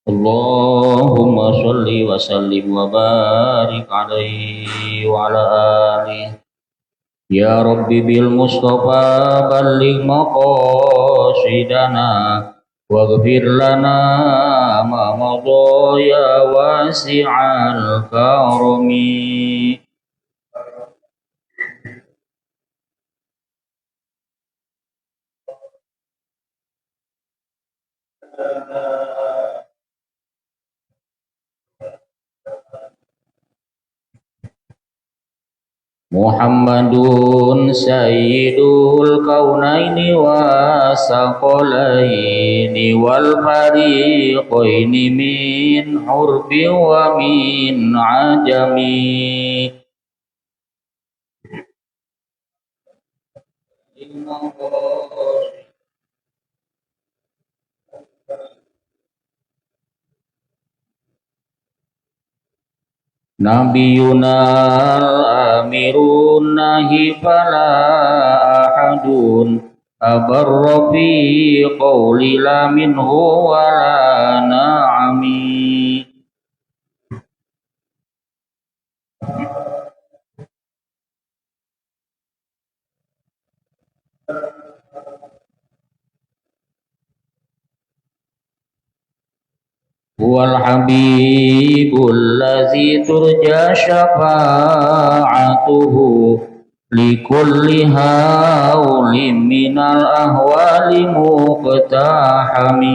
Allahumma sholli wa sallim wa barik alaihi wa ala alihi. Ya Rabbi bil Mustafa balligh maqasidana waghfir lana ma madha ya wasi'al karami. Muhammadun sayyidul kaunaini wa saqalaini wal fariqaini min urbi wa min ajami. Nabiyuna al-amirun nahi fala ahadun abarra fi qawli la minhu wala na'ami. Huwal habibul ladzi turja syafa'atuhu likulli haulim minal ahwali muqtahami.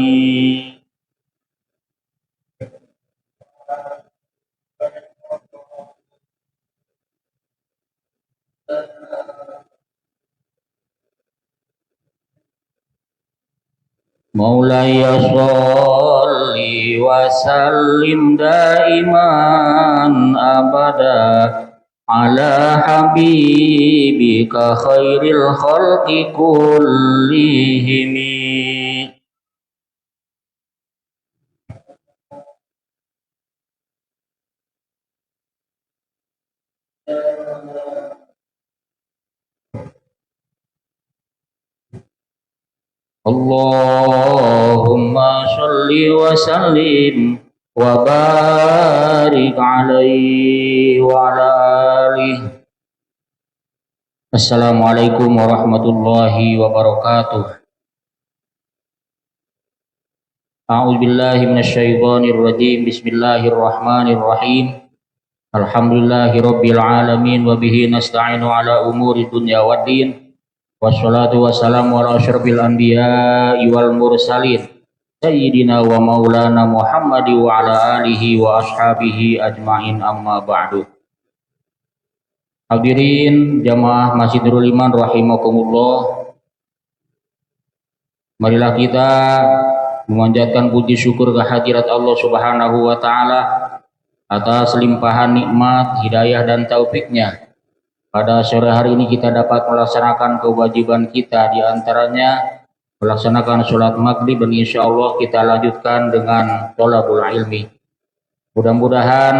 Maulaya sholli wa sallim daiman abada ala habibika khairil khalqi kullihimi. Allahumma sholli wa sallim wa barik alaihi wa ala alihi. Assalamualaikum warahmatullahi wabarakatuh. A'udzu billahi minasyaitonir rajim. Bismillahirrahmanirrahim. Alhamdulillahirabbil alamin wa bihi nasta'inu ala umuri dunya waddin. Wassalatu wassalamu ala asyrafil anbiya'i wal mursalin sayyidina wa maulana Muhammadi wa ala alihi wa ashabihi ajma'in, amma ba'du. Hadirin jamaah Masjid Nurul Iman rahimakumullah. Marilah kita memanjatkan puji syukur kehadirat Allah Subhanahu wa taala atas limpahan nikmat, hidayah dan taufiknya. Pada sore hari ini kita dapat melaksanakan kewajiban kita, di antaranya melaksanakan sholat maghrib, dan insya Allah kita lanjutkan dengan thalabul ilmi. Mudah-mudahan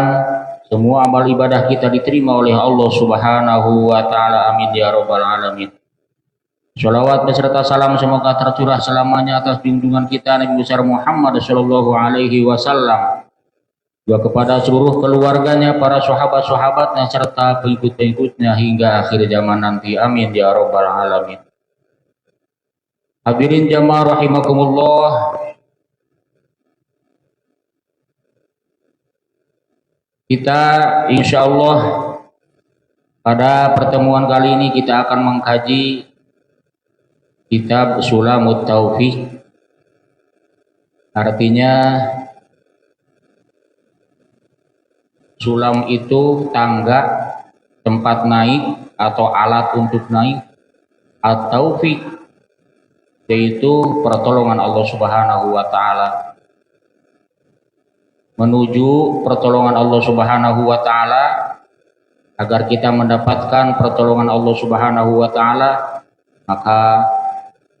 semua amal ibadah kita diterima oleh Allah Subhanahu wa taala. Amin ya rabbal alamin. Sholawat beserta salam semoga tercurah selamanya atas junjungan kita Nabi besar Muhammad sallallahu alaihi wasallam, juga kepada seluruh keluarganya, para sahabat-sahabatnya, serta pengikut-pengikutnya hingga akhir zaman nanti. Amin ya rabbal alamin. Hadirin jamaah rahimakumullah. Kita insya Allah pada pertemuan kali ini kita akan mengkaji kitab Sulamut Taufiq. Artinya sulam itu tangga, tempat naik atau alat untuk naik. At-taufiq yaitu pertolongan Allah Subhanahu wa taala. Menuju pertolongan Allah Subhanahu wa taala, agar kita mendapatkan pertolongan Allah Subhanahu wa taala, maka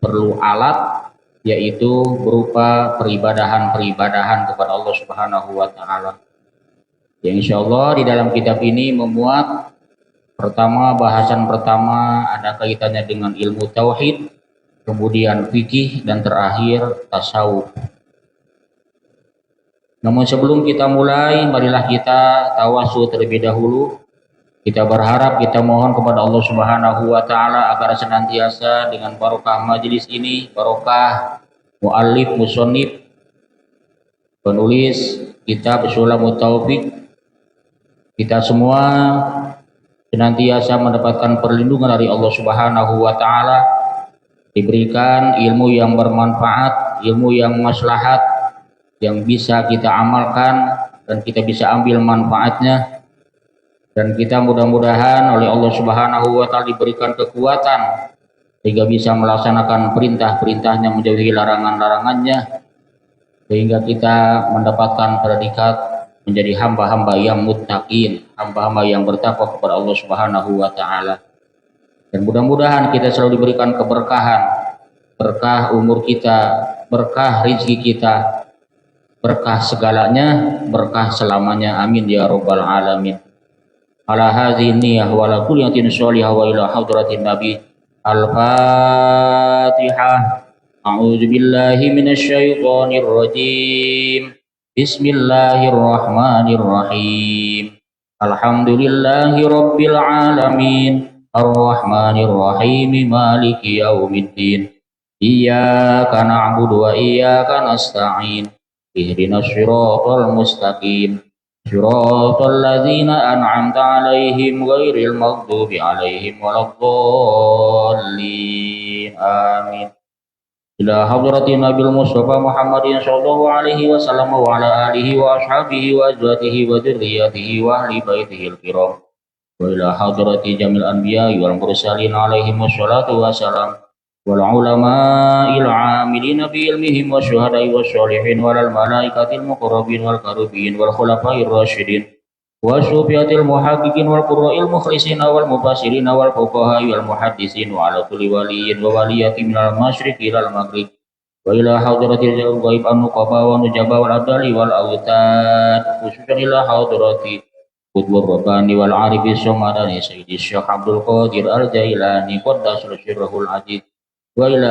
perlu alat, yaitu berupa peribadahan-peribadahan kepada Allah Subhanahu wa taala. Yang insya Allah di dalam kitab ini memuat bahasan pertama ada kaitannya dengan ilmu tauhid, kemudian fikih, dan terakhir tasawuf. Namun sebelum kita mulai, marilah kita tawasul terlebih dahulu. Kita berharap, kita mohon kepada Allah Subhanahu wa taala agar senantiasa dengan barokah majelis ini, barokah muallif musannif penulis kitab Sulamut Taufik, kita semua senantiasa mendapatkan perlindungan dari Allah Subhanahu wa taala, diberikan ilmu yang bermanfaat, ilmu yang maslahat, yang bisa kita amalkan dan kita bisa ambil manfaatnya, dan kita mudah-mudahan oleh Allah Subhanahu wa taala diberikan kekuatan sehingga bisa melaksanakan perintah-perintahnya, menjauhi larangan-larangannya, sehingga kita mendapatkan predikat menjadi hamba-hamba yang muttaqin, hamba-hamba yang bertakwa kepada Allah Subhanahu wa taala. Dan mudah-mudahan kita selalu diberikan keberkahan, berkah umur kita, berkah rezeki kita, berkah segalanya, berkah selamanya. Amin ya rabbal alamin. Ala hadhihi niyyah wa ala kulli yatin sholihah wa ila hadratin nabi. Al-Fatihah. A'udzu billahi minasy syaithanir rajim. Bismillahirrahmanirrahim. Alhamdulillahi rabbil alamin. Ar-Rahmanir Rahim. Maliki yaumiddin. Iyyaka na'budu wa iyyaka nasta'in. Ihdinas siratal mustaqim. Siratal ladzina an'amta 'alaihim ghairil maghdubi 'alaihim waladdallin. Amin. Ila hadratin Nabil Mustafa Muhammadin sallallahu alaihi wasallam wa ala alihi wa ashabihi wa azwajihi wa dzurriyyatihi wa ahli baitihi al-kiram. Wa ila hadrati jamil anbiya wal mursalin alaihim wassalatu wassalam. Wal ulama'il 'amilina bi ilmihim wasyuhada'i wasyolihin walal malaikatil muqarrabin wal karubin wal khulafa'ir rasyidin wasyufiyatil muhaqqiqin wal qurra'il mukhlisin wal mufassirin wal fuqaha'i wal muhaddisin wa ala kulli waliyyin wa waliyati minal masyriqi ilal maghrib. Wa ila hadratil ghaib an-nuqaba wa nujaba wal abdali wal awtad, khususan ila hadrati qutbur rabbani wal arifis samadani sayyidi Syekh Abdul Qadir Al-Jailani qaddasul sirrahul aziz. Wa ila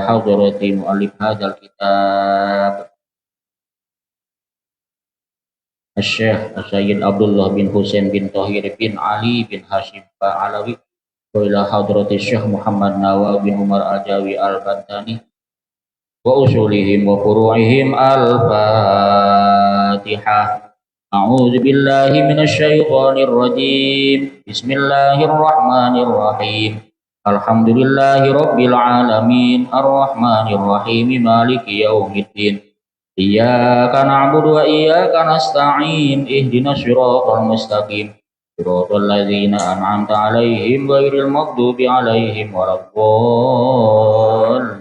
hadrati muallif hadzal kitab Asy-Syaikh Sayyid Abdullah bin Husain bin Thahir bin Ali bin Hashim Alawi. Wa ila hadrati Syekh Muhammad Nawawi bin Umar Al-Jawi Al-Bantani wa usulihim wa furu'ihim. Al-Fatihah. A'udzu billahi minasy syaithanir rajim. Bismillahirrahmanirrahim. Alhamdulillahi rabbil alamin. Ar-Rahmanir Rahim. Maliki yaumiddin. Iyyaka na'budu wa iyyaka nasta'in. Ihdinas siratal mustaqim. Siratal ladzina an'amta 'alaihim ghairil maghdubi 'alaihim waladdallin.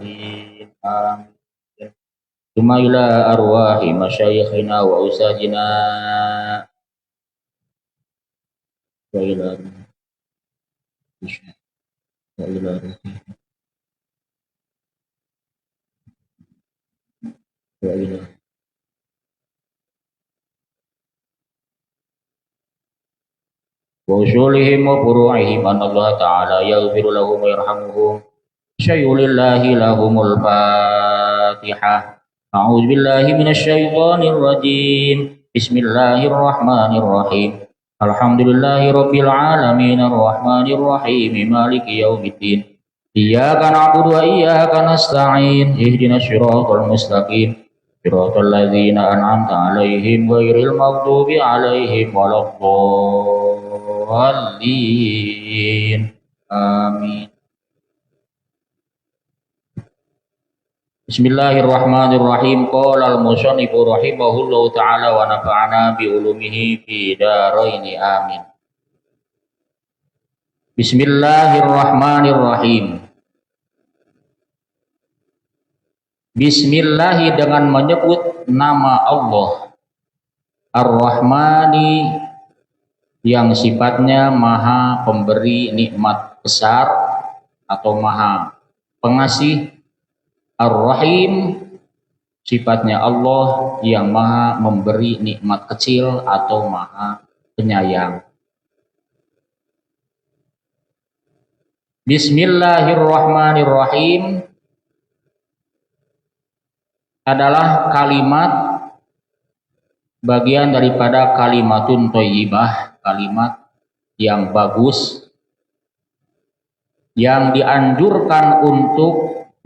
Amin. Tsumma ila arwahi masyayikhina wa usajina wa ila wa usulihim wa furu'ihim. Allah ta'ala yaghfiru lahum wa yarhamuhum. Syayulillahi lahumul Fatihah. A'udzu billahi minasy syaithanir rajim. Bismillahirrahmanirrahim. Alhamdulillahi rabbil alamin. Ar-Rahmanir Rahim. Maliki yaumiddin. Iyyaka na'budu wa iyyaka nasta'in. Ihdinas siratal mustaqim. Siratal ladzina an'amta 'alaihim ghairil maghdubi 'alaihim waladdallin. Amin. Bismillahirrahmanirrahim. Qala al-musannifu rahimahullahu ta'ala wa nafa'ana bi ulumihi fi daraini. Amin. Bismillahirrahmanirrahim. Bismillahi dengan menyebut nama Allah. Ar-Rahmani yang sifatnya maha pemberi nikmat besar atau maha pengasih. Ar-Rahim sifatnya Allah yang maha memberi nikmat kecil atau maha penyayang. Bismillahirrahmanirrahim adalah kalimat bagian daripada kalimatun thayyibah, kalimat yang bagus yang dianjurkan untuk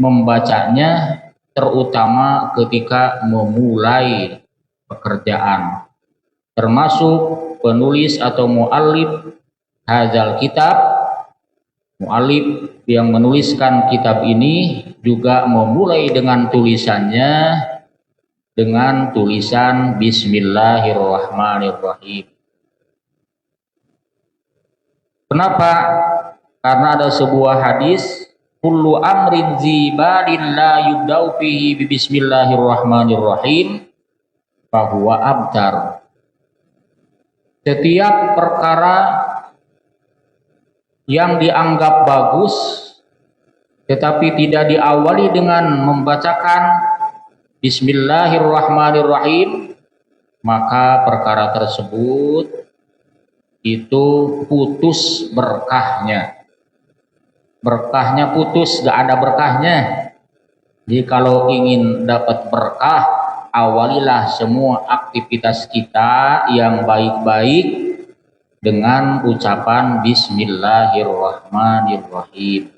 membacanya terutama ketika memulai pekerjaan, termasuk penulis atau muallif hadzal kitab, muallif yang menuliskan kitab ini juga memulai dengan tulisannya dengan tulisan Bismillahirrahmanirrahim. Kenapa? Karena ada sebuah hadis, kullu amrin zibalin la yubda'u fihi bismillahirrahmanirrahim fahuwa abtar. Setiap perkara yang dianggap bagus tetapi tidak diawali dengan membacakan bismillahirrahmanirrahim, maka perkara tersebut itu putus berkahnya. Berkahnya putus, gak ada berkahnya. Jadi kalau ingin dapat berkah, awalilah semua aktivitas kita yang baik-baik dengan ucapan Bismillahirrahmanirrahim.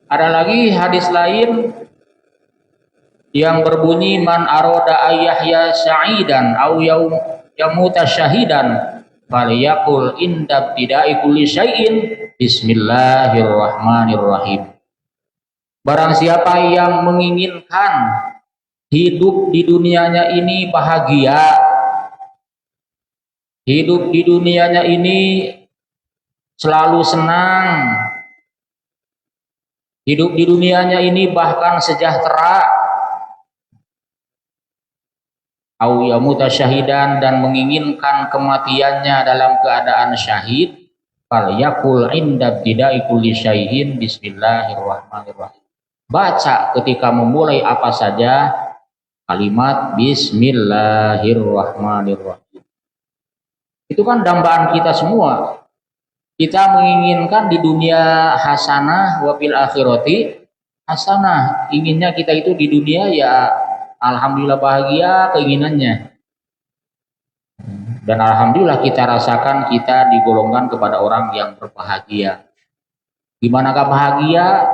Ada lagi hadis lain yang berbunyi, man aroda ayyahya sa'idan au yamuta syahidan falyaqul inda bidai kulli syai'in bismillahirrahmanirrahim. Barang siapa yang menginginkan hidup di dunianya ini bahagia, hidup di dunianya ini selalu senang, hidup di dunianya ini bahkan sejahtera, au yamuta syahidan, dan menginginkan kematiannya dalam keadaan syahid, fal yaqul inda bidai kulli syai'in bismillahirrahmanirrahim. Baca ketika memulai apa saja kalimat bismillahirrahmanirrahim. Itu kan dambaan kita semua. Kita menginginkan di dunia hasanah wa fil akhirati hasanah. Inginnya kita itu di dunia ya alhamdulillah bahagia keinginannya. Dan alhamdulillah kita rasakan kita digolongkan kepada orang yang berbahagia. Gimanakah bahagia?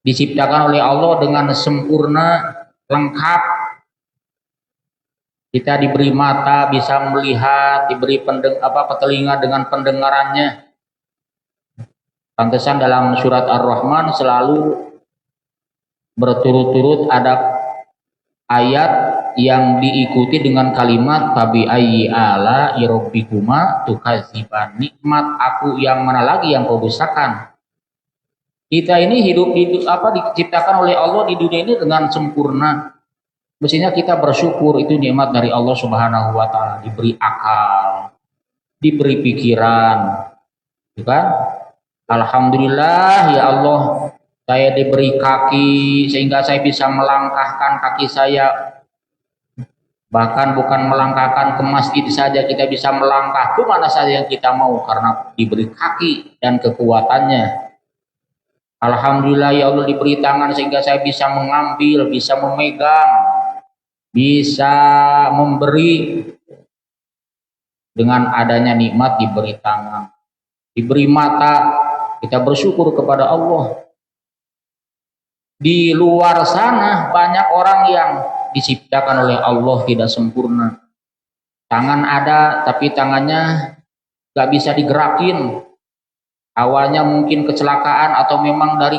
Diciptakan oleh Allah dengan sempurna, lengkap. Kita diberi mata bisa melihat, diberi telinga dengan pendengarannya. Pantesan dalam surat Ar-Rahman selalu berturut-turut ada ayat yang diikuti dengan kalimat tabi ayyi ala rabbikuma tukadziban. Nikmat aku yang mana lagi yang kau dustakan. Kita ini hidup diciptakan oleh Allah di dunia ini dengan sempurna. Mestinya kita bersyukur, itu nikmat dari Allah Subhanahu wa taala, diberi akal, diberi pikiran. Kan? Alhamdulillah ya Allah, saya diberi kaki sehingga saya bisa melangkahkan kaki saya. Bahkan bukan melangkahkan ke masjid saja, kita bisa melangkah ke mana saja yang kita mau karena diberi kaki dan kekuatannya. Alhamdulillah ya Allah, diberi tangan sehingga saya bisa mengambil, bisa memegang, bisa memberi. Dengan adanya nikmat diberi tangan, diberi mata, kita bersyukur kepada Allah. Di luar sana banyak orang yang diciptakan oleh Allah tidak sempurna. Tangan ada tapi tangannya gak bisa digerakin. Awalnya mungkin kecelakaan atau memang dari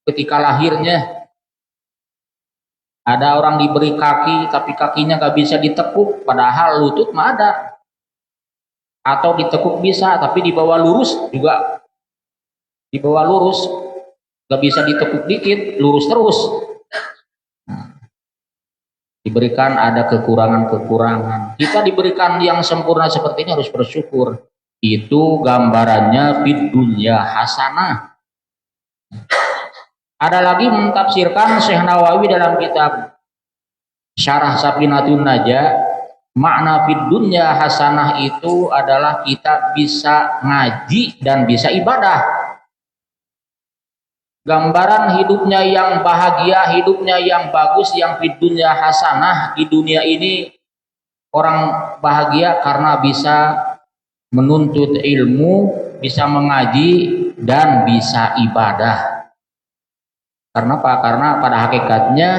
ketika lahirnya. Ada orang diberi kaki tapi kakinya gak bisa ditekuk, padahal lutut mah ada. Atau ditekuk bisa tapi dibawa lurus juga. Dibawa lurus, gak bisa ditekuk dikit, lurus terus. Diberikan ada kekurangan-kekurangan. Kita diberikan yang sempurna seperti ini harus bersyukur. Itu gambarannya fid dunya hasanah. Ada lagi mentafsirkan Syekh Nawawi dalam kitab Syarah Safinatun Najah, makna fid dunya hasanah itu adalah kita bisa ngaji dan bisa ibadah. gambaran hidupnya yang bahagia, hidupnya yang bagus, yang fid dunya hasanah. Di dunia ini orang bahagia karena bisa menuntut ilmu, bisa mengaji, dan bisa ibadah. Karena apa? Karena pada hakikatnya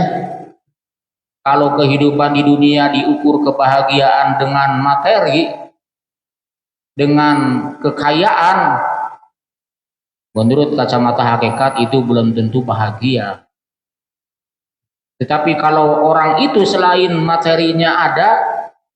kalau kehidupan di dunia diukur kebahagiaan dengan materi, dengan kekayaan, menurut kacamata hakikat itu belum tentu bahagia. Tetapi kalau orang itu selain materinya ada,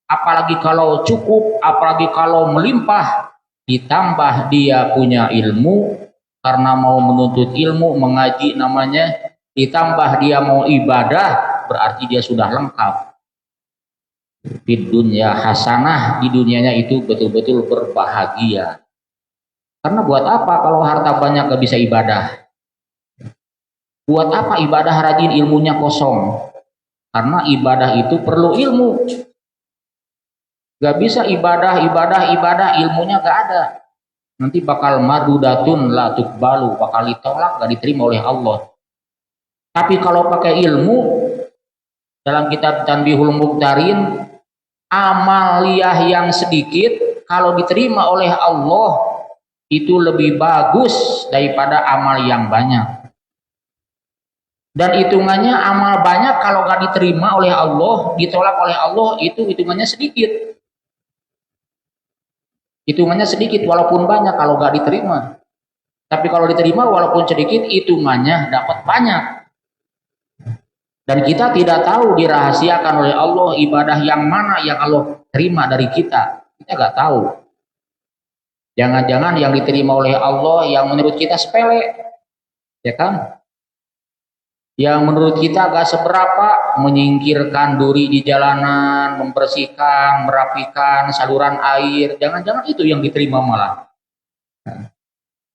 apalagi kalau cukup, apalagi kalau melimpah, ditambah dia punya ilmu, karena mau menuntut ilmu, mengaji namanya, ditambah dia mau ibadah, berarti dia sudah lengkap. Di dunia hasanah, di dunianya itu betul-betul berbahagia. Karena buat apa kalau harta banyak gak bisa ibadah? Buat apa ibadah rajin ilmunya kosong? Karena ibadah itu perlu ilmu. Gak bisa ibadah ilmunya gak ada. Nanti bakal mardudatun la tuqbalu, bakal ditolak, gak diterima oleh Allah. Tapi kalau pakai ilmu, dalam kitab Tanbihul Muqtarin, amaliyah yang sedikit kalau diterima oleh Allah itu lebih bagus daripada amal yang banyak. Dan hitungannya amal banyak kalau gak diterima oleh Allah, ditolak oleh Allah, itu hitungannya sedikit. Hitungannya sedikit walaupun banyak kalau gak diterima. Tapi kalau diterima walaupun sedikit, hitungannya dapat banyak. Dan kita tidak tahu dirahasiakan oleh Allah ibadah yang mana yang Allah terima dari kita. Kita gak tahu. Jangan-jangan yang diterima oleh Allah yang menurut kita sepele. Ya kan? Yang menurut kita gak seberapa, menyingkirkan duri di jalanan, membersihkan, merapikan saluran air, jangan-jangan itu yang diterima malah.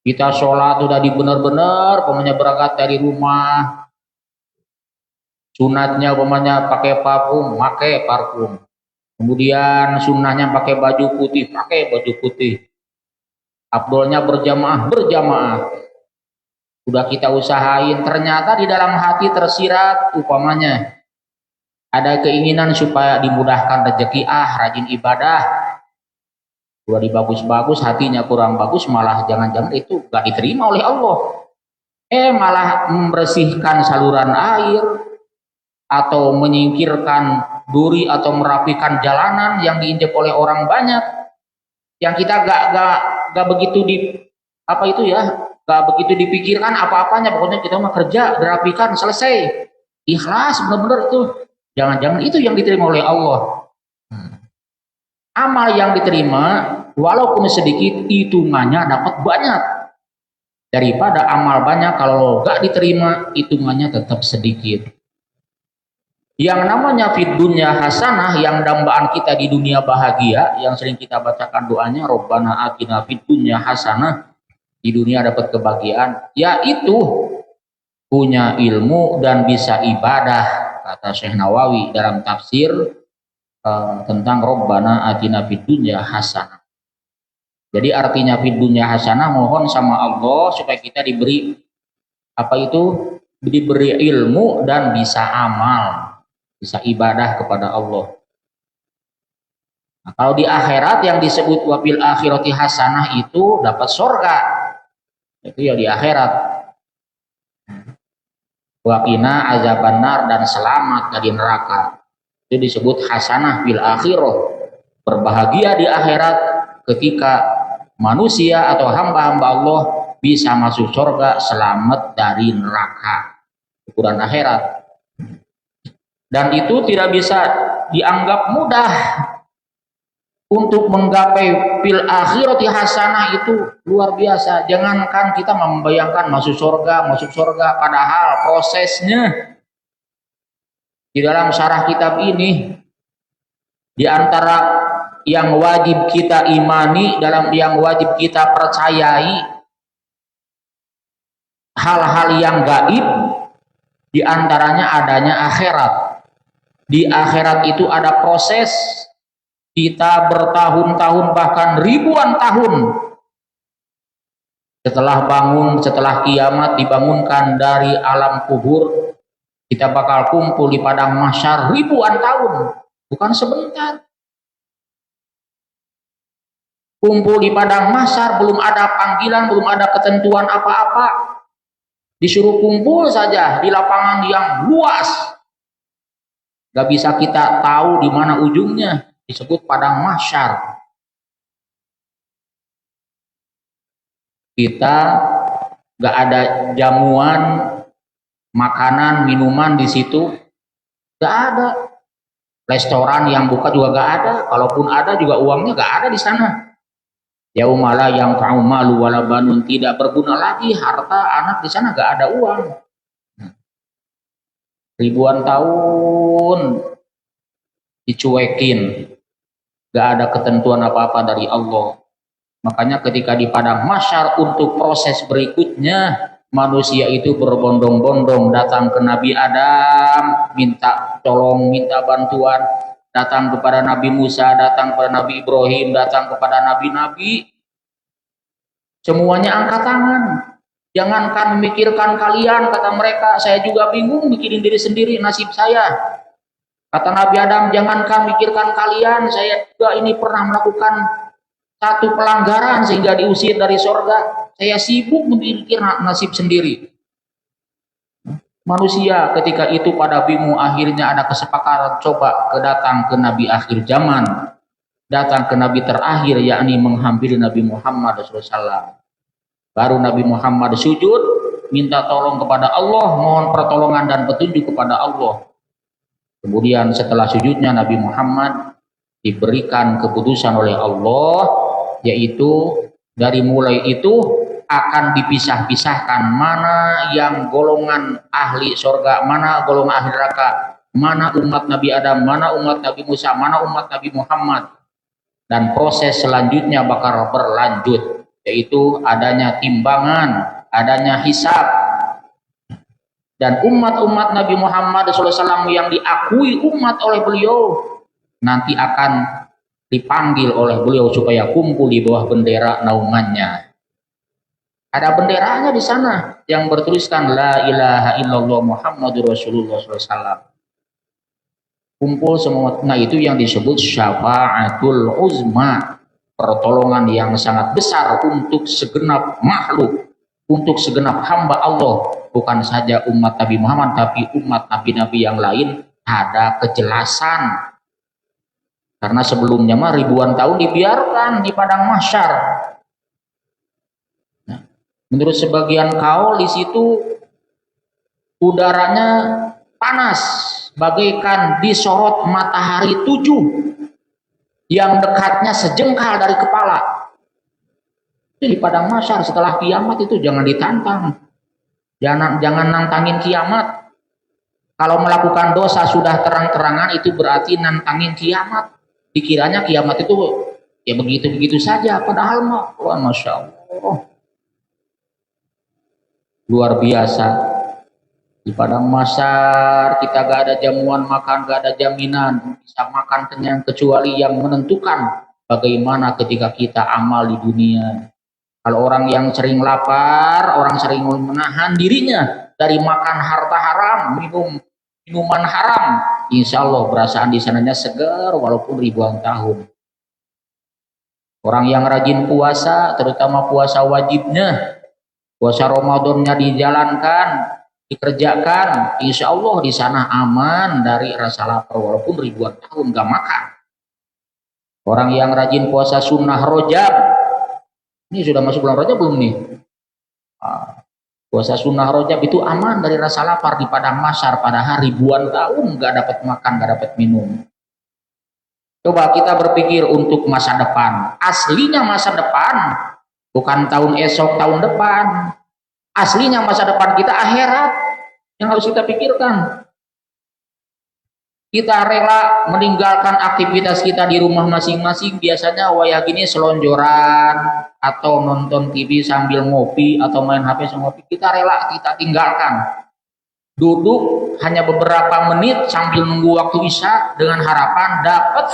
Kita sholat udah benar-benar, pokoknya berangkat dari rumah, sunatnya pokoknya pakai parfum, kemudian sunnahnya pakai baju putih, afdolnya berjamaah. Udah kita usahain, ternyata di dalam hati tersirat umpamanya ada keinginan supaya dimudahkan rezeki, rajin ibadah. Udah dibagus-bagus, hatinya kurang bagus, malah jangan-jangan itu gak diterima oleh Allah. Malah membersihkan saluran air atau menyingkirkan duri atau merapikan jalanan yang diinjak oleh orang banyak. Yang kita gak begitu gak begitu dipikirkan apa-apanya, pokoknya kita mah kerja, dirapikan, selesai. Ikhlas benar-benar itu. Jangan-jangan itu yang diterima oleh Allah. Amal yang diterima, walaupun sedikit, hitungannya dapat banyak. Daripada amal banyak, kalau gak diterima, hitungannya tetap sedikit. Yang namanya fid dunya hasanah, yang dambaan kita di dunia bahagia, yang sering kita bacakan doanya, Rabbana atina fid dunya hasanah, di dunia dapat kebahagiaan, yaitu punya ilmu dan bisa ibadah, kata Syekh Nawawi dalam tafsir tentang Rabbana atina fid dunya hasanah. Jadi artinya fid dunya hasanah, mohon sama Allah supaya kita diberi diberi ilmu dan bisa amal, bisa ibadah kepada Allah. Nah, kalau di akhirat yang disebut wabil akhirati hasanah itu dapat surga. Itu ya di akhirat. Waqina azabannar, dan selamat dari neraka. Itu disebut hasanah bil akhirah. Berbahagia di akhirat ketika manusia atau hamba-hamba Allah bisa masuk surga, selamat dari neraka. Ukuran akhirat. Dan itu tidak bisa dianggap mudah. Untuk menggapai fil akhirati hasanah itu luar biasa. Jangankan kita membayangkan masuk surga, padahal prosesnya di dalam syarah kitab ini, di antara yang wajib kita imani, dalam yang wajib kita percayai, hal-hal yang gaib, di antaranya adanya akhirat. Di akhirat itu ada proses. Kita bertahun-tahun bahkan ribuan tahun Setelah bangun, setelah kiamat dibangunkan dari alam kubur, kita bakal kumpul di padang mahsyar ribuan tahun, bukan sebentar. Kumpul di padang mahsyar, belum ada panggilan, belum ada ketentuan apa-apa. Disuruh kumpul saja di lapangan yang luas. Gak bisa kita tahu di mana ujungnya, disebut padang mahsyar. Kita gak ada jamuan, makanan, minuman di situ, gak ada. Restoran yang buka juga gak ada. Kalaupun ada juga uangnya gak ada di sana. Yaumala yang malu wala banun, tidak berguna lagi harta anak di sana, gak ada uang. Ribuan tahun dicuekin, gak ada ketentuan apa-apa dari Allah. Makanya ketika di padang mahsyar untuk proses berikutnya, manusia itu berbondong-bondong datang ke Nabi Adam, minta tolong, minta bantuan, datang kepada Nabi Musa, datang kepada Nabi Ibrahim, datang kepada nabi-nabi. Semuanya angkat tangan. Jangankan memikirkan kalian, kata mereka, saya juga bingung mikirin diri sendiri, nasib saya. Kata Nabi Adam, jangankan mikirkan kalian, saya juga ini pernah melakukan satu pelanggaran sehingga diusir dari sorga. Saya sibuk memikir nasib sendiri. Manusia ketika itu pada bingung, akhirnya ada kesepakatan, coba datang ke Nabi akhir zaman, datang ke Nabi terakhir, yakni menghampiri Nabi Muhammad SAW. Baru Nabi Muhammad sujud, minta tolong kepada Allah, mohon pertolongan dan petunjuk kepada Allah. Kemudian setelah sujudnya Nabi Muhammad diberikan keputusan oleh Allah, yaitu dari mulai itu akan dipisah-pisahkan mana yang golongan ahli surga, mana golongan ahli neraka, mana umat Nabi Adam, mana umat Nabi Musa, mana umat Nabi Muhammad. Dan proses selanjutnya bakal berlanjut, yaitu adanya timbangan, adanya hisab. Dan umat-umat Nabi Muhammad SAW yang diakui umat oleh beliau nanti akan dipanggil oleh beliau supaya kumpul di bawah bendera naungannya. Ada benderanya di sana yang bertuliskan La ilaha illallah Muhammadur Rasulullah SAW. Kumpul semua. Nah, itu yang disebut syafa'atul uzma, pertolongan yang sangat besar untuk segenap makhluk, untuk segenap hamba Allah, bukan saja umat Nabi Muhammad tapi umat nabi-nabi yang lain. Ada kejelasan. Karena sebelumnya mah ribuan tahun dibiarkan di padang mahsyar. Nah, menurut sebagian kaul di situ udaranya panas, bagaikan disorot matahari 7 yang dekatnya sejengkal dari kepala. Itu di padang mahsyar setelah kiamat itu jangan ditantang. Jangan nantangin kiamat. Kalau melakukan dosa sudah terang-terangan itu berarti nantangin kiamat. Dikiranya kiamat itu ya begitu-begitu saja, padahal mah Masya Allah luar biasa. Di padang mahsyar kita gak ada jamuan makan, gak ada jaminan bisa makan kenyang kecuali yang menentukan bagaimana ketika kita amal di dunia. Kalau orang yang sering lapar, orang sering menahan dirinya dari makan harta haram, minuman haram, insya Allah perasaan di sananya segar walaupun ribuan tahun. Orang yang rajin puasa, terutama puasa wajibnya, puasa Ramadannya dijalankan, dikerjakan, insya Allah di sana aman dari rasa lapar walaupun ribuan tahun gak makan. Orang yang rajin puasa sunnah rojab, ini sudah masuk bulan rojab belum nih? Puasa sunnah rojab itu aman dari rasa lapar di padang mahsyar, padahal ribuan tahun gak dapat makan, gak dapat minum. Coba kita berpikir untuk masa depan. Aslinya masa depan bukan tahun esok, tahun depan. Aslinya masa depan kita akhirat yang harus kita pikirkan. Kita rela meninggalkan aktivitas kita di rumah masing-masing, biasanya wayah gini selonjoran atau nonton TV sambil ngopi atau main HP sambil ngopi, kita rela kita tinggalkan. Duduk hanya beberapa menit sambil nunggu waktu isya dengan harapan dapat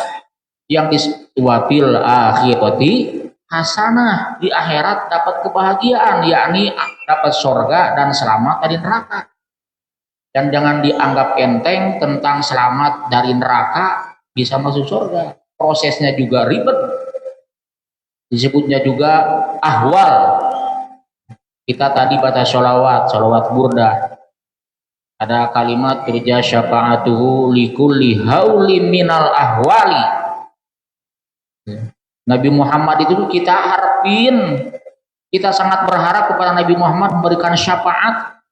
yang diswatil akhirati hasanah, di akhirat dapat kebahagiaan, yakni dapat surga dan selamat dari neraka. Dan jangan dianggap enteng tentang selamat dari neraka bisa masuk surga. Prosesnya juga ribet. Disebutnya juga ahwal. Kita tadi baca sholawat burdah. Ada kalimat kerja syafa'atuhu likulli haulin minal ahwali. Nabi Muhammad itu kita harapin, kita sangat berharap kepada Nabi Muhammad memberikan syafaat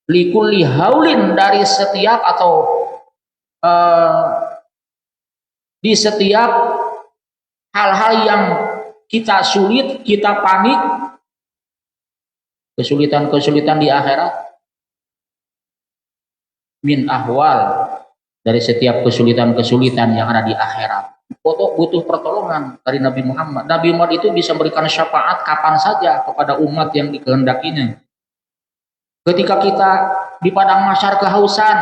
likulli haulin, dari setiap atau di setiap hal-hal yang kita sulit, kita panik, kesulitan-kesulitan di akhirat, min ahwal, dari setiap kesulitan-kesulitan yang ada di akhirat. Butuh pertolongan dari Nabi Muhammad. Nabi Muhammad itu bisa memberikan syafaat kapan saja kepada umat yang dikehendakinya. Ketika kita di padang mahsyar kehausan,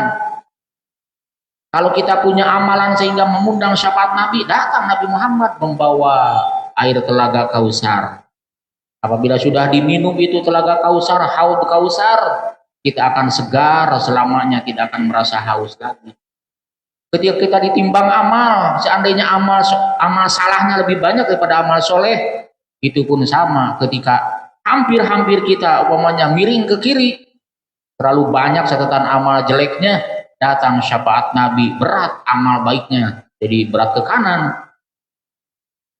kalau kita punya amalan sehingga mengundang syafaat Nabi, datang Nabi Muhammad membawa air telaga Kausar. Apabila sudah diminum itu telaga Kausar, haud Kausar, kita akan segar selamanya, tidak akan merasa haus lagi. Ketika kita ditimbang amal, seandainya amal salahnya lebih banyak daripada amal soleh, itu pun sama. Ketika hampir-hampir kita umpamanya miring ke kiri, terlalu banyak catatan amal jeleknya, datang syafaat Nabi, berat amal baiknya, jadi berat ke kanan,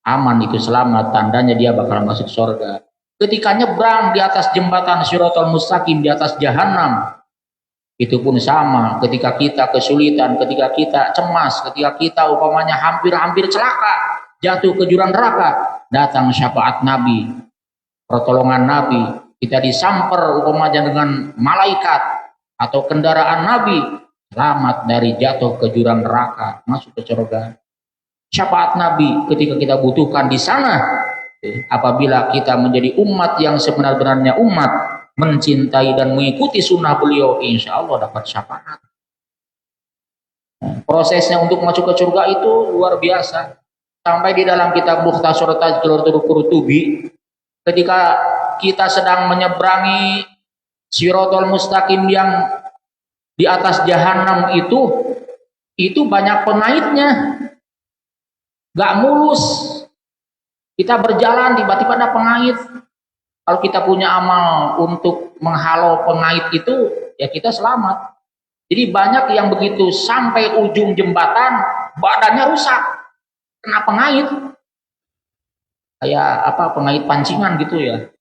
aman itu selamat, tandanya dia bakal masuk surga. Ketika nyebrang di atas jembatan Shiratal Mustaqim, di atas jahanam, itu pun sama. Ketika kita kesulitan, ketika kita cemas, ketika kita umpamanya hampir-hampir celaka, jatuh ke jurang neraka, datang syafaat Nabi, pertolongan Nabi, kita disamper umpamanya dengan malaikat atau kendaraan Nabi, selamat dari jatuh ke jurang neraka, masuk ke surga. Syafaat Nabi ketika kita butuhkan di sana, apabila kita menjadi umat yang sebenar-benarnya umat, mencintai dan mengikuti sunnah beliau, insya Allah dapat syafaat. Prosesnya untuk masuk ke surga itu luar biasa. Sampai di dalam kitab Mukhtasar Tadzkiratul Qurtubi, ketika kita sedang menyeberangi Shiratal Mustaqim yang di atas jahanam itu banyak pengaitnya, gak mulus. Kita berjalan tiba-tiba ada pengait. Kalau kita punya amal untuk menghalau pengait itu, ya kita selamat. Jadi banyak yang begitu sampai ujung jembatan badannya rusak kena pengait, kayak apa, pengait pancingan gitu ya,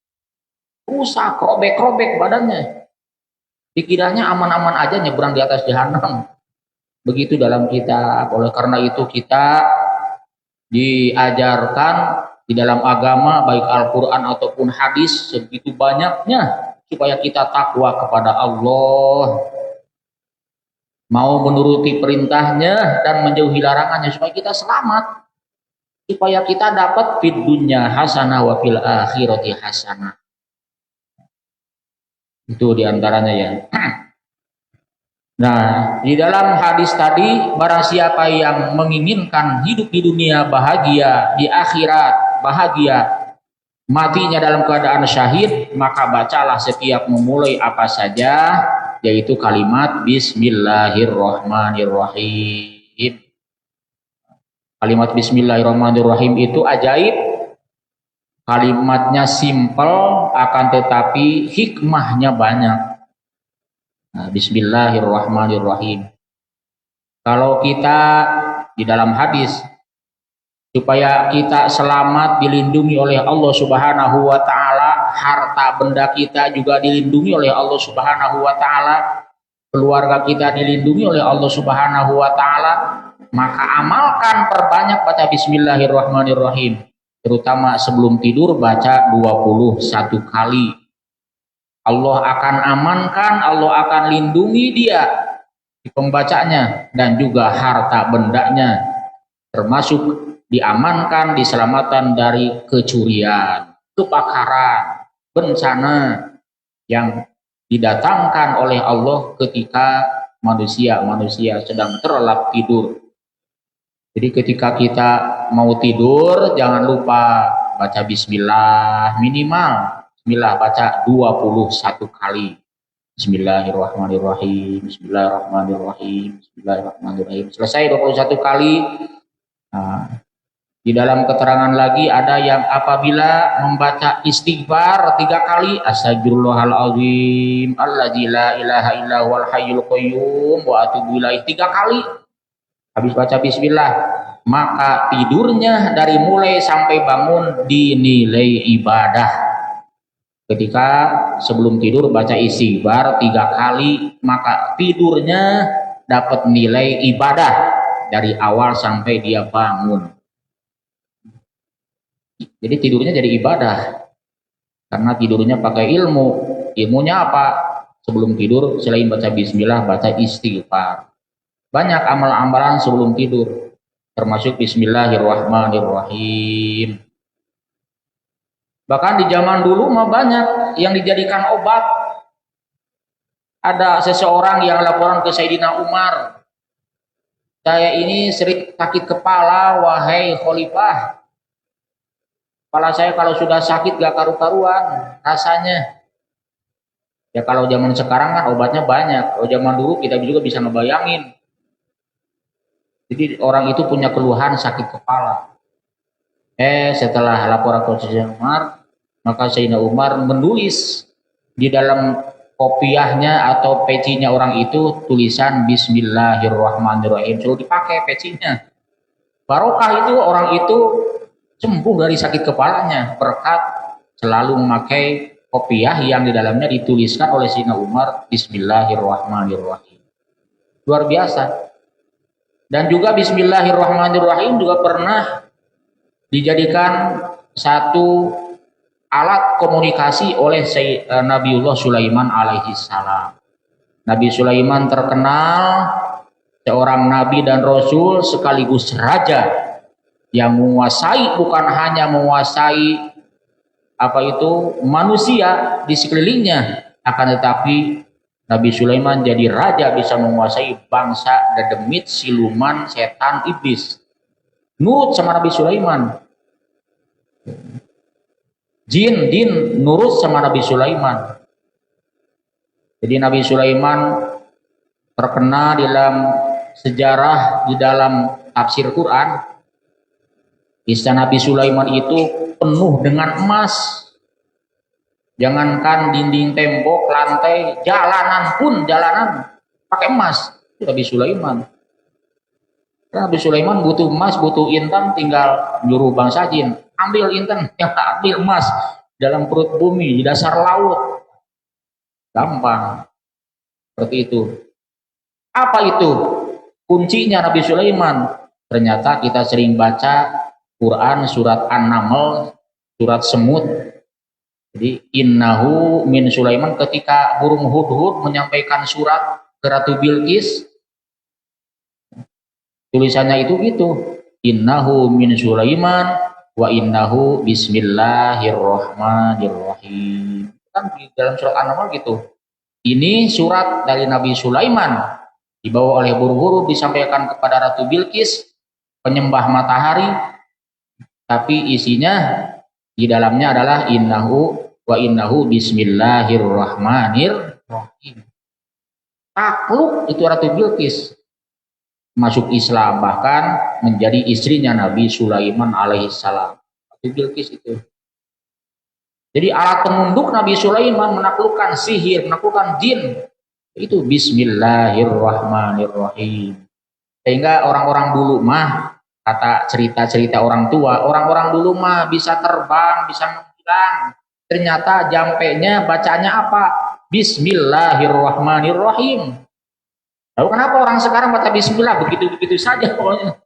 rusak, robek-robek badannya. Dikiranya aman-aman aja nyebrang di atas jahanam. Begitu dalam kitab. Oleh karena itu kita diajarkan di dalam agama, baik Al-Quran ataupun hadis, sebegitu banyaknya supaya kita takwa kepada Allah, mau menuruti perintahnya dan menjauhi larangannya, supaya kita selamat, supaya kita dapat fid dunya hasanah wa fil akhirati hasanah. Itu diantaranya ya. Nah, di dalam hadis tadi, barang siapa yang menginginkan hidup di dunia bahagia, di akhirat bahagia, matinya dalam keadaan syahid, maka bacalah setiap memulai apa saja, yaitu kalimat Bismillahirrahmanirrahim. Kalimat Bismillahirrahmanirrahim itu ajaib. Kalimatnya simpel, akan tetapi hikmahnya banyak. Nah, Bismillahirrahmanirrahim. Kalau kita di dalam hadis, supaya kita selamat dilindungi oleh Allah Subhanahu wa Ta'ala, harta benda kita juga dilindungi oleh Allah Subhanahu wa Ta'ala, keluarga kita dilindungi oleh Allah Subhanahu wa Ta'ala, maka amalkan, perbanyak baca Bismillahirrahmanirrahim, terutama sebelum tidur baca 21 kali. Allah akan amankan, Allah akan lindungi dia di pembacanya, dan juga harta bendanya termasuk diamankan, diselamatkan dari kecurian, kebakaran, bencana yang didatangkan oleh Allah ketika manusia sedang terlelap tidur. Jadi ketika kita mau tidur jangan lupa baca bismillah minimal. Bismillah baca 21 kali. Bismillahirrahmanirrahim. Bismillahirrahmanirrahim. Bismillahirrahmanirrahim. Selesai 21 kali. Nah, di dalam keterangan lagi ada yang apabila membaca istighfar 3 kali, astagfirullahalazim alladzi la ilaha illa huwal hayyul qayyum wa atubu ilaih 3 kali. Habis baca bismillah, maka tidurnya dari mulai sampai bangun dinilai ibadah. Ketika sebelum tidur baca istighfar 3 kali, maka tidurnya dapat nilai ibadah dari awal sampai dia bangun. Jadi tidurnya jadi ibadah karena tidurnya pakai ilmu. Ilmunya apa? Sebelum tidur selain baca bismillah baca istighfar. Banyak amal-amalan sebelum tidur termasuk bismillahirrahmanirrahim. Bahkan di zaman dulu mah banyak yang dijadikan obat. Ada seseorang yang laporan ke Sayyidina Umar, saya ini sering sakit kepala wahai khalifah. Kepala saya kalau sudah sakit gak karu-karuan rasanya. Ya kalau zaman sekarang kan obatnya banyak. Kalau zaman dulu kita juga bisa ngebayangin. Jadi orang itu punya keluhan sakit kepala. Setelah laporan ke Sayyidina Umar, maka Sayyidina Umar menulis di dalam kopiahnya atau pecinya orang itu tulisan Bismillahirrahmanirrahim. Suruh dipakai pecinya. Barokah itu orang itu sembuh dari sakit kepalanya berkat selalu memakai kopiah yang di dalamnya dituliskan oleh Sayyidina Umar Bismillahirrahmanirrahim. Luar biasa. Dan juga Bismillahirrahmanirrahim juga pernah dijadikan satu alat komunikasi oleh Nabiullah Sulaiman alaihi salam. Nabi Sulaiman terkenal seorang nabi dan rasul sekaligus raja yang menguasai, bukan hanya menguasai manusia di sekelilingnya, akan tetapi Nabi Sulaiman jadi raja, bisa menguasai bangsa dedemit, siluman, setan, iblis. Nurut sama Nabi Sulaiman. Jin nurut sama Nabi Sulaiman. Jadi Nabi Sulaiman terkenal dalam sejarah, di dalam tafsir Quran. Istana Nabi Sulaiman itu penuh dengan emas. Jangankan dinding, tembok, lantai, jalanan pakai emas. Itu Nabi Sulaiman. Nabi Sulaiman butuh emas, butuh intan, tinggal nyuruh bangsa jin, ambil intan, yang ambil emas dalam perut bumi, di dasar laut. Gampang. Seperti itu. Apa itu? Kuncinya Nabi Sulaiman. Ternyata kita sering baca Quran surat An-Naml, surat semut. Jadi innahu min Sulaiman, ketika burung hudhud menyampaikan surat ke Ratu Bilqis, tulisannya itu gitu, innahu min Sulaiman wa innahu bismillahirrahmanirrahim. Kan di dalam surat An-Naml gitu. Ini surat dari Nabi Sulaiman, dibawa oleh burung-burung, disampaikan kepada Ratu Bilqis, penyembah matahari. Tapi isinya di dalamnya adalah innahu bismillahirrahmanirrahim. Takluk itu Ratu Bilqis, masuk Islam, bahkan menjadi istrinya Nabi Sulaiman alaihissalam. Ratu Bilqis itu. Jadi alat penunduk Nabi Sulaiman menaklukkan sihir, menaklukkan jin. Itu bismillahirrahmanirrahim. Sehingga orang-orang dulu mah, kata cerita-cerita orang tua, orang-orang dulu mah bisa terbang, bisa menghilang. Ternyata jampenya bacanya apa? Bismillahirrahmanirrahim. Lalu kenapa orang sekarang baca bismillah begitu-begitu saja pokoknya?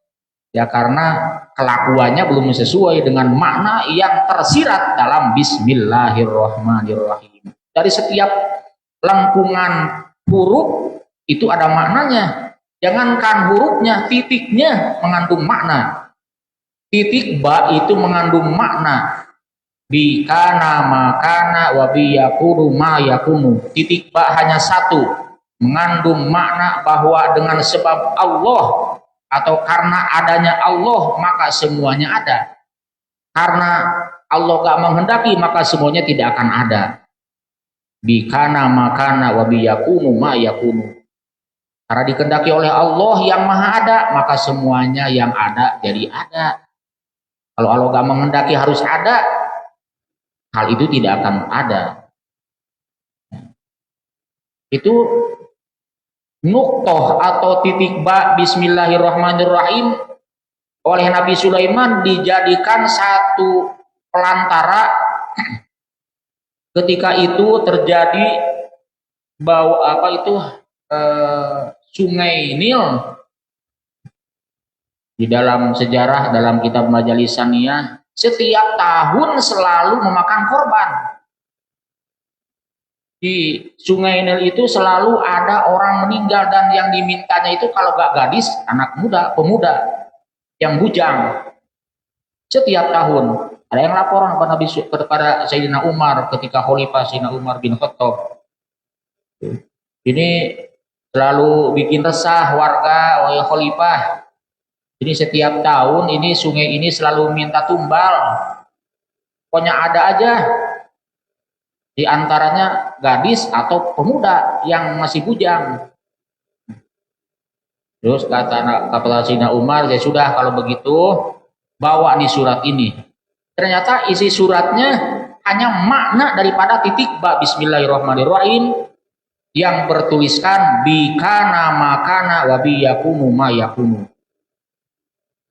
Ya karena kelakuannya belum sesuai dengan makna yang tersirat dalam bismillahirrahmanirrahim. Dari setiap lengkungan huruf itu ada maknanya. Jangankan hurufnya, titiknya mengandung makna. Titik ba itu mengandung makna. Bi kana makana wa bi yakunu ma yakunu. Titik ba hanya satu, mengandung makna bahwa dengan sebab Allah atau karena adanya Allah maka semuanya ada. Karena Allah gak menghendaki maka semuanya tidak akan ada. Bikana makana wa biyakunu ma yakunu. Karena dikehendaki oleh Allah yang maha ada maka semuanya yang ada jadi ada. Kalau Allah gak menghendaki harus ada, hal itu tidak akan ada. Itu nuktoh atau titik ba bismillahirrahmanirrahim oleh Nabi Sulaiman dijadikan satu pelantara ketika itu terjadi sungai Nil. Di dalam sejarah dalam kitab Majalis Saniyah setiap tahun selalu memakan korban. Di sungai Nil itu selalu ada orang meninggal dan yang dimintanya itu kalau gak gadis, anak muda, pemuda yang bujang. Setiap tahun ada yang laporan kepada Sayyidina Umar ketika Khalifah Sayyidina Umar bin Khattab. Ini selalu bikin resah warga, wahai Khalifah. Ini setiap tahun ini sungai ini selalu minta tumbal. Pokoknya ada aja. Di antaranya gadis atau pemuda yang masih bujang. Terus kata Sayyidina Umar, ya sudah kalau begitu bawa nih surat ini. Ternyata isi suratnya hanya makna daripada titik ba bismillahirrahmanirrahim yang bertuliskan bikana makana wa biyakunu ma yakunu.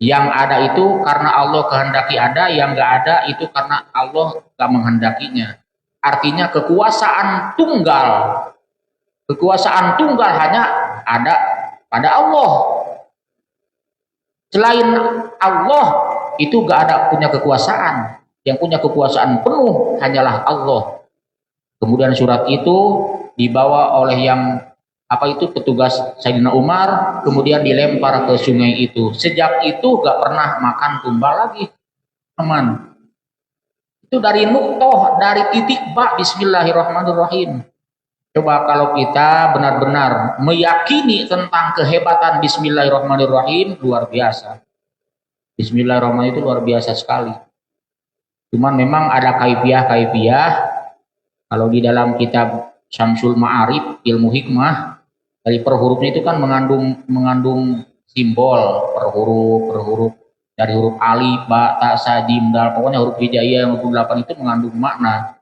Yang ada itu karena Allah kehendaki ada, yang gak ada itu karena Allah gak menghendakinya. Artinya kekuasaan tunggal hanya ada pada Allah. Selain Allah itu gak ada punya kekuasaan. Yang punya kekuasaan penuh hanyalah Allah. Kemudian surat itu dibawa oleh petugas Sayyidina Umar, kemudian dilempar ke sungai itu. Sejak itu gak pernah makan tumbal lagi, teman. Itu dari nuktoh, dari titik ba bismillahirrahmanirrahim. Coba kalau kita benar-benar meyakini tentang kehebatan bismillahirrahmanirrahim, luar biasa. Bismillahirrahmanirrahim itu luar biasa sekali. Cuman memang ada kaifiah. Kalau di dalam kitab Syamsul Ma'arif, ilmu hikmah, dari per hurufnya itu kan mengandung simbol per huruf. Dari huruf alif, ba, ta, sa, jim, dal, pokoknya huruf hijaiyah yang 28 itu mengandung makna.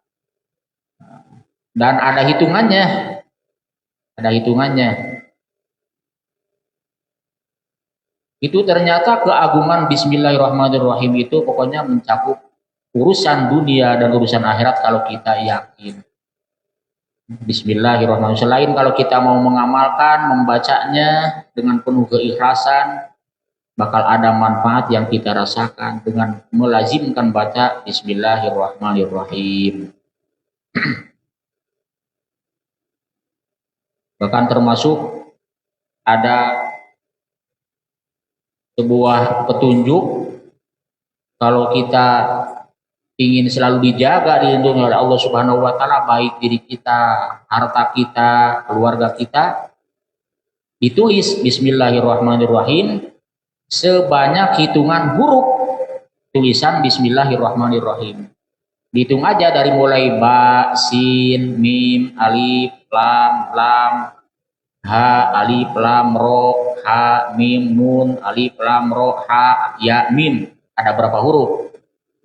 Dan ada hitungannya. Itu ternyata keagungan bismillahirrahmanirrahim itu pokoknya mencakup urusan dunia dan urusan akhirat kalau kita yakin. Bismillahirrahmanirrahim. Selain kalau kita mau mengamalkan, membacanya dengan penuh keikhlasan, bakal ada manfaat yang kita rasakan dengan melazimkan baca bismillahirrahmanirrahim. Bahkan termasuk ada sebuah petunjuk kalau kita ingin selalu dijaga, dilindungi oleh Allah Subhanahu wa taala, baik diri kita, harta kita, keluarga kita, ditulis bismillahirrahmanirrahim sebanyak hitungan huruf tulisan bismillahirrahmanirrahim. Dihitung aja dari mulai ba, sin, mim, alif, lam, ha, alif, lam, ro, ha, mim, nun, alif, lam, ro, ha, ya, mim. Ada berapa huruf?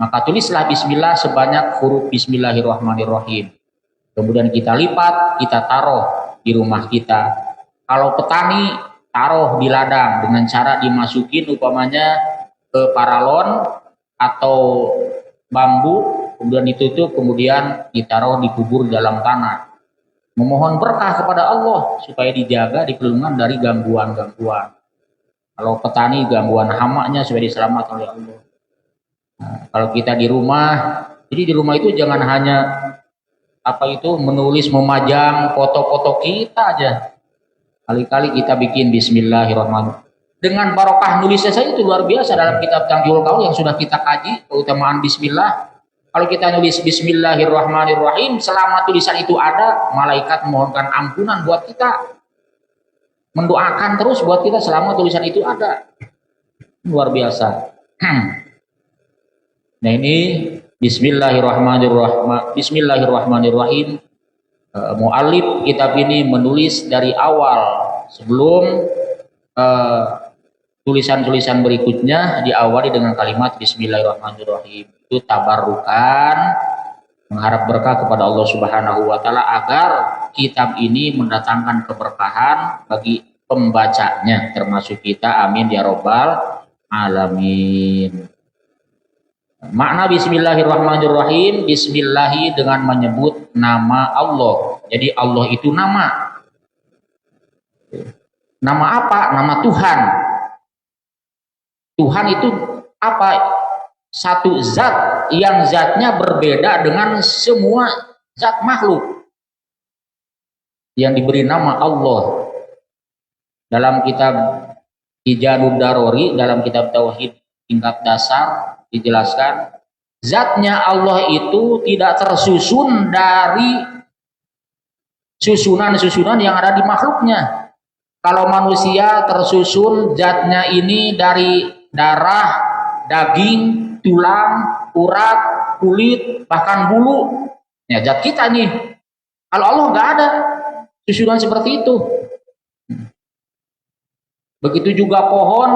Maka tulislah bismillah sebanyak huruf bismillahirrahmanirrahim. Kemudian kita lipat, kita taruh di rumah kita. Kalau petani, taruh di ladang dengan cara dimasukin umpamanya ke paralon atau bambu, kemudian ditutup, kemudian ditaruh dikubur di dalam tanah. Memohon berkah kepada Allah supaya dijaga, dipelihara dari gangguan-gangguan. Kalau petani, gangguan hamanya supaya diselamatkan oleh Allah. Nah, kalau kita di rumah, jadi di rumah itu jangan hanya menulis, memajang foto-foto kita aja. Kali-kali kita bikin bismillahirrahmanirrahim. Dengan barokah nulisnya saja itu luar biasa dalam kitab Tanjul Qaul yang sudah kita kaji, keutamaan bismillah. Kalau kita nulis bismillahirrahmanirrahim, selama tulisan itu ada, malaikat memohonkan ampunan buat kita. mendoakan terus buat kita selama tulisan itu ada. Luar biasa. Nah ini Bismillahirrahmanirrahim. Mu'allif kitab ini menulis dari awal sebelum tulisan-tulisan berikutnya diawali dengan kalimat Bismillahirrahmanirrahim. Itu tabarukan, mengharap berkah kepada Allah Subhanahu wa taala agar kitab ini mendatangkan keberkahan bagi pembacanya termasuk kita. Amin ya robbal alamin. Makna Bismillahirrahmanirrahim, Bismillahi dengan menyebut nama Allah. Jadi Allah itu nama. Nama apa? Nama Tuhan. Tuhan itu apa? Satu zat yang zatnya berbeda dengan semua zat makhluk yang diberi nama Allah. Dalam kitab Ijadud Darori, dalam kitab Tauhid tingkat dasar dijelaskan zatnya Allah itu tidak tersusun dari susunan-susunan yang ada di makhluknya. Kalau manusia tersusun zatnya ini dari darah, daging, tulang, urat, kulit, bahkan bulu. Ya, zat kita nih. Kalau Allah nggak ada susunan seperti itu. Begitu juga pohon.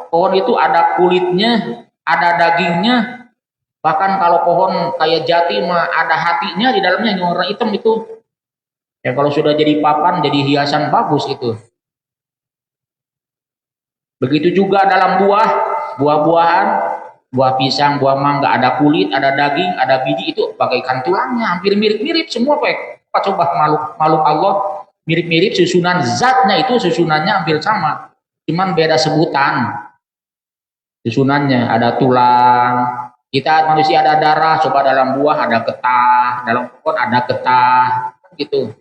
Pohon itu ada kulitnya, ada dagingnya. Bahkan kalau pohon kayak jati mah ada hatinya di dalamnya, yang warna hitam itu. Ya kalau sudah jadi papan, jadi hiasan bagus itu. Begitu juga dalam buah-buahan, buah pisang, buah mangga, ada kulit, ada daging, ada biji, itu bagaikan tulangnya, hampir mirip-mirip semua. Pak coba makhluk Allah mirip-mirip, susunan zatnya itu susunannya hampir sama, cuman beda sebutan susunannya. Ada tulang, kita manusia ada darah, coba dalam buah ada getah, dalam pohon ada getah, gitu.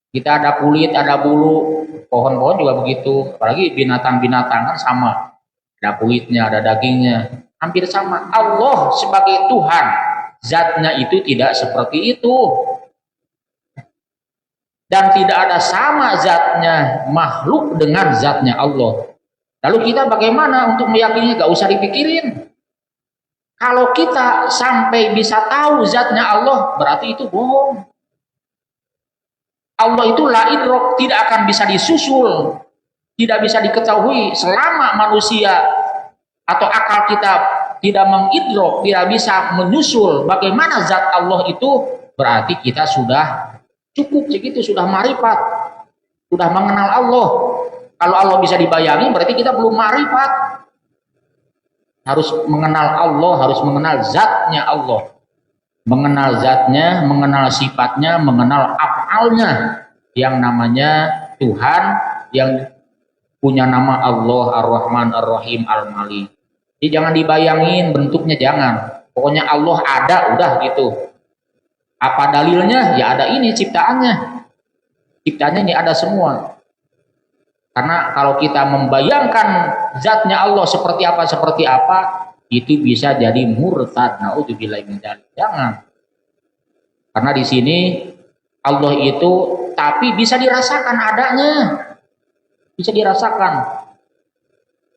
Kita ada kulit, ada bulu, pohon-pohon juga begitu, apalagi binatang-binatang kan sama, ada kulitnya, ada dagingnya, hampir sama. Allah sebagai Tuhan, zatnya itu tidak seperti itu. Dan tidak ada sama zatnya makhluk dengan zatnya Allah. Lalu kita bagaimana untuk meyakini? Gak usah dipikirin. Kalau kita sampai bisa tahu zatnya Allah, berarti itu bohong. Allah itu la idrok, tidak akan bisa disusul, tidak bisa diketahui selama manusia atau akal kita tidak mengidrok, tidak bisa menyusul bagaimana zat Allah itu, berarti kita sudah cukup segitu, sudah marifat, sudah mengenal Allah. Kalau Allah bisa dibayangi, berarti kita belum marifat. Harus mengenal Allah, harus mengenal zatnya Allah. Mengenal zatnya, mengenal sifatnya, mengenal af'alnya, yang namanya Tuhan, yang punya nama Allah Ar-Rahman Ar-Rahim Al-Malik. Jadi jangan dibayangin bentuknya, jangan. Pokoknya Allah ada, udah gitu. Apa dalilnya? Ya ada ini ciptaannya. Ciptaannya ini ada semua. Karena kalau kita membayangkan zatnya Allah seperti apa, itu bisa jadi murtad. Naudzubillahi min dzalik. Jangan. Karena di sini Allah itu tapi bisa dirasakan adanya. Bisa dirasakan.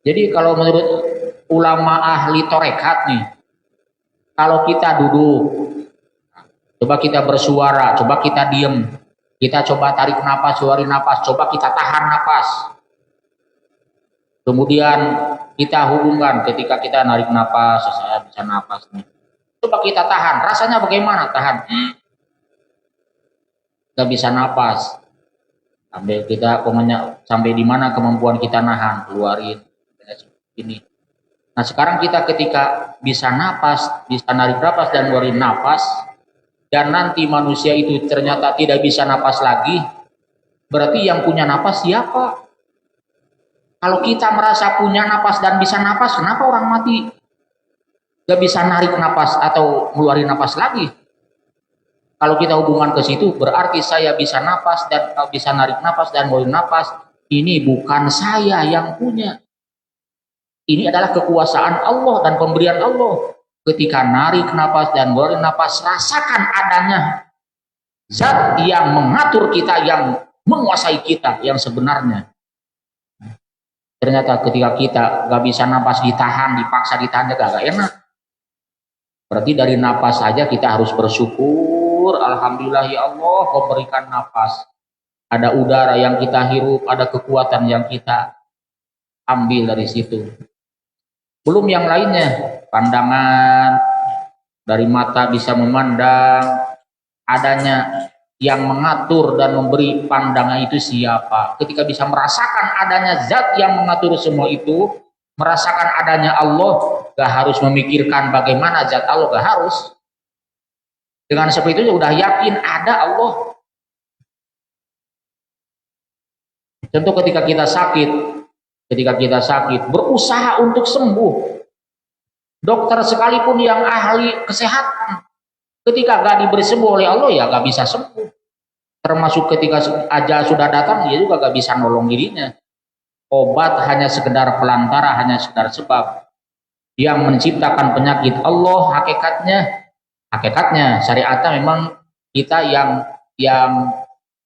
Jadi kalau menurut ulama ahli tarekat nih, kalau kita duduk, coba kita bersuara, coba kita diem, kita coba tarik napas, keluarin napas, coba kita tahan napas. Kemudian kita hubungkan ketika kita narik napas, saya bisa napas nih. Coba kita tahan, rasanya bagaimana? Tahan. Gak bisa napas. Sampai kita sampai di mana kemampuan kita nahan, keluarin. Ini. Nah sekarang kita ketika bisa napas, bisa narik napas dan keluarin napas, dan nanti manusia itu ternyata tidak bisa napas lagi, berarti yang punya napas siapa? Kalau kita merasa punya napas dan bisa napas, kenapa orang mati gak bisa narik napas atau ngeluarin napas lagi? Kalau kita hubungan ke situ, berarti saya bisa napas dan bisa narik napas dan ngeluarin napas. Ini bukan saya yang punya. Ini adalah kekuasaan Allah dan pemberian Allah. Ketika narik napas dan ngeluarin napas, rasakan adanya zat yang mengatur kita, yang menguasai kita, yang sebenarnya. Ternyata ketika kita gak bisa napas ditahan, dipaksa ditahan, gak enak. Berarti dari napas saja kita harus bersyukur. Alhamdulillah ya Allah kau berikan napas. Ada udara yang kita hirup, ada kekuatan yang kita ambil dari situ. Belum yang lainnya, pandangan, dari mata bisa memandang, adanya yang mengatur dan memberi pandangan itu siapa. Ketika bisa merasakan adanya zat yang mengatur semua itu, merasakan adanya Allah, gak harus memikirkan bagaimana zat Allah, gak harus. Dengan seperti itu udah yakin ada Allah. Tentu ketika kita sakit, berusaha untuk sembuh. Dokter sekalipun yang ahli kesehatan, ketika gak diberi sembuh oleh Allah ya gak bisa sembuh. Termasuk ketika ajal sudah datang dia juga gak bisa nolong dirinya. Obat hanya sekedar pelantara, hanya sekedar sebab. Yang menciptakan penyakit Allah hakikatnya syariatnya memang kita yang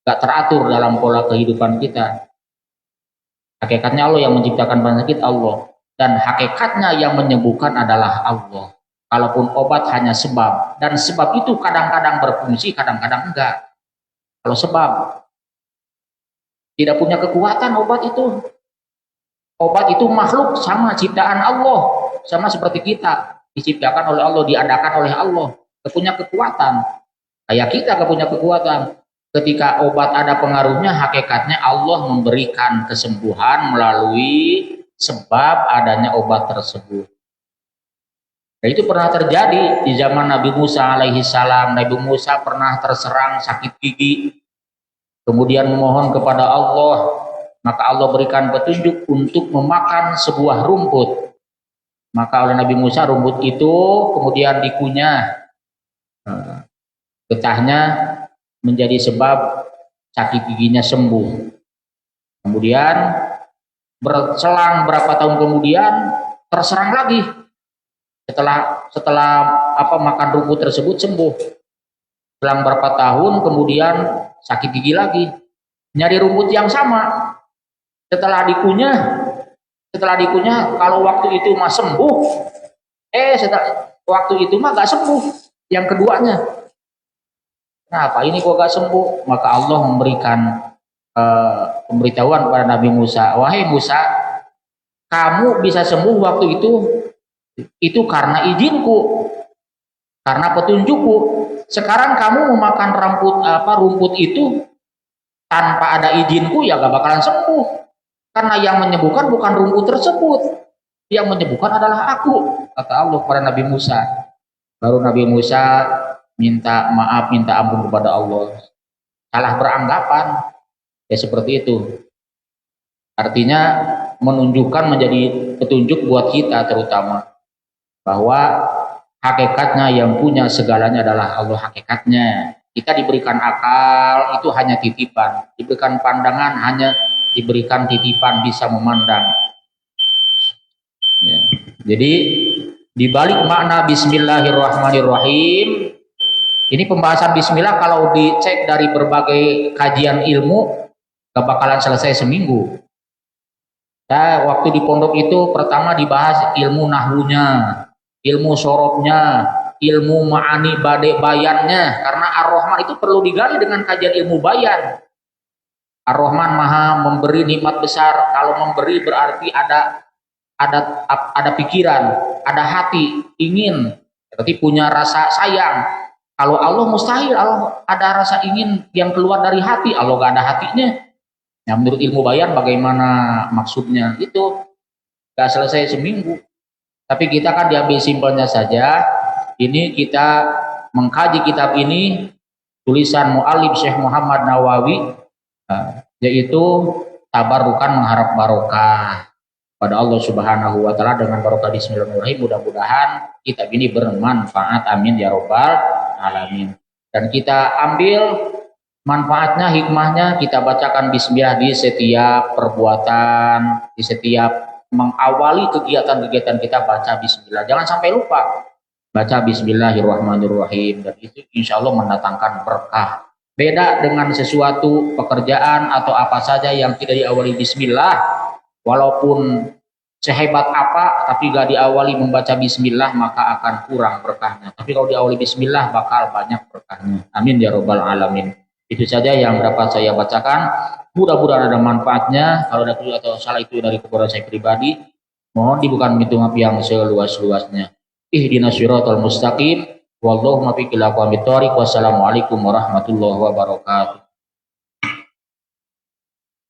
gak teratur dalam pola kehidupan kita. Hakikatnya Allah yang menciptakan penyakit Allah, dan hakikatnya yang menyembuhkan adalah Allah. Kalaupun obat hanya sebab, dan sebab itu kadang-kadang berfungsi, kadang-kadang enggak. Kalau sebab tidak punya kekuatan, obat itu makhluk, sama ciptaan Allah, sama seperti kita, diciptakan oleh Allah, diadakan oleh Allah, gak punya kekuatan. Kayak kita gak punya kekuatan. Ketika obat ada pengaruhnya, hakikatnya Allah memberikan kesembuhan melalui sebab adanya obat tersebut. Dan itu pernah terjadi di zaman Nabi Musa alaihi salam. Nabi Musa pernah terserang sakit gigi, kemudian memohon kepada Allah, maka Allah berikan petunjuk untuk memakan sebuah rumput. Maka oleh Nabi Musa rumput itu kemudian dikunyah, getahnya menjadi sebab sakit giginya sembuh. Kemudian berselang berapa tahun kemudian terserang lagi. Setelah makan rumput tersebut sembuh. Selang berapa tahun kemudian sakit gigi lagi. Nyari rumput yang sama. Setelah dikunyah kalau waktu itu mah sembuh. Setelah waktu itu mah gak sembuh. Yang keduanya. Kenapa ini kok gak sembuh? Maka Allah memberikan pemberitahuan kepada Nabi Musa, wahai Musa, kamu bisa sembuh waktu itu karena izinku, karena petunjukku. Sekarang kamu memakan rumput itu tanpa ada izinku ya gak bakalan sembuh. Karena yang menyembuhkan bukan rumput tersebut, yang menyembuhkan adalah aku, kata Allah kepada Nabi Musa. Baru Nabi Musa minta maaf, minta ampun kepada Allah. Salah beranggapan. Ya seperti itu. Artinya menunjukkan menjadi petunjuk buat kita terutama. Bahwa hakikatnya yang punya segalanya adalah Allah hakikatnya. Kita diberikan akal itu hanya titipan. Diberikan pandangan hanya diberikan titipan bisa memandang. Ya. Jadi dibalik makna Bismillahirrahmanirrahim, ini pembahasan bismillah kalau dicek dari berbagai kajian ilmu gak bakalan selesai seminggu. Waktu di pondok itu pertama dibahas ilmu nahwunya, ilmu sorobnya, ilmu ma'ani bayannya, karena Ar-Rahman itu perlu digali dengan kajian ilmu bayan. Ar-Rahman maha memberi nikmat besar. Kalau memberi berarti ada pikiran, ada hati, ingin, berarti punya rasa sayang. Kalau Allah mustahil, Allah ada rasa ingin yang keluar dari hati, Allah gak ada hatinya. Ya, menurut ilmu bayan bagaimana maksudnya? Itu gak selesai seminggu. Tapi kita kan diambil simpelnya saja. Ini kita mengkaji kitab ini, tulisan mu'alif Syekh Muhammad Nawawi, yaitu tabarukan mengharap barokah pada Allah Subhanahu wa Ta'ala. Dengan barokah Bismillahirrahmanirrahim, mudah-mudahan kitab ini bermanfaat, amin ya robbal alamin. Dan kita ambil manfaatnya, hikmahnya, kita bacakan bismillah di setiap perbuatan, di setiap mengawali kegiatan-kegiatan kita baca bismillah. Jangan sampai lupa baca bismillahirrahmanirrahim, dan itu insya Allah mendatangkan berkah. Beda dengan sesuatu pekerjaan atau apa saja yang tidak diawali bismillah, Walaupun sehebat apa, tapi gak diawali membaca bismillah, maka akan kurang berkahnya. Tapi kalau diawali bismillah, bakal banyak berkahnya. Amin ya robbal alamin. Itu saja yang dapat saya bacakan. Mudah-mudahan ada manfaatnya. Kalau ada keliru atau salah itu dari kepada saya pribadi, mohon dibukakan pintu maaf yang seluas-luasnya. Ihdinas siratal mustaqim. Wallahu muwaffiq ila aqwamit thoriq. Wassalamualaikum warahmatullahi wabarakatuh.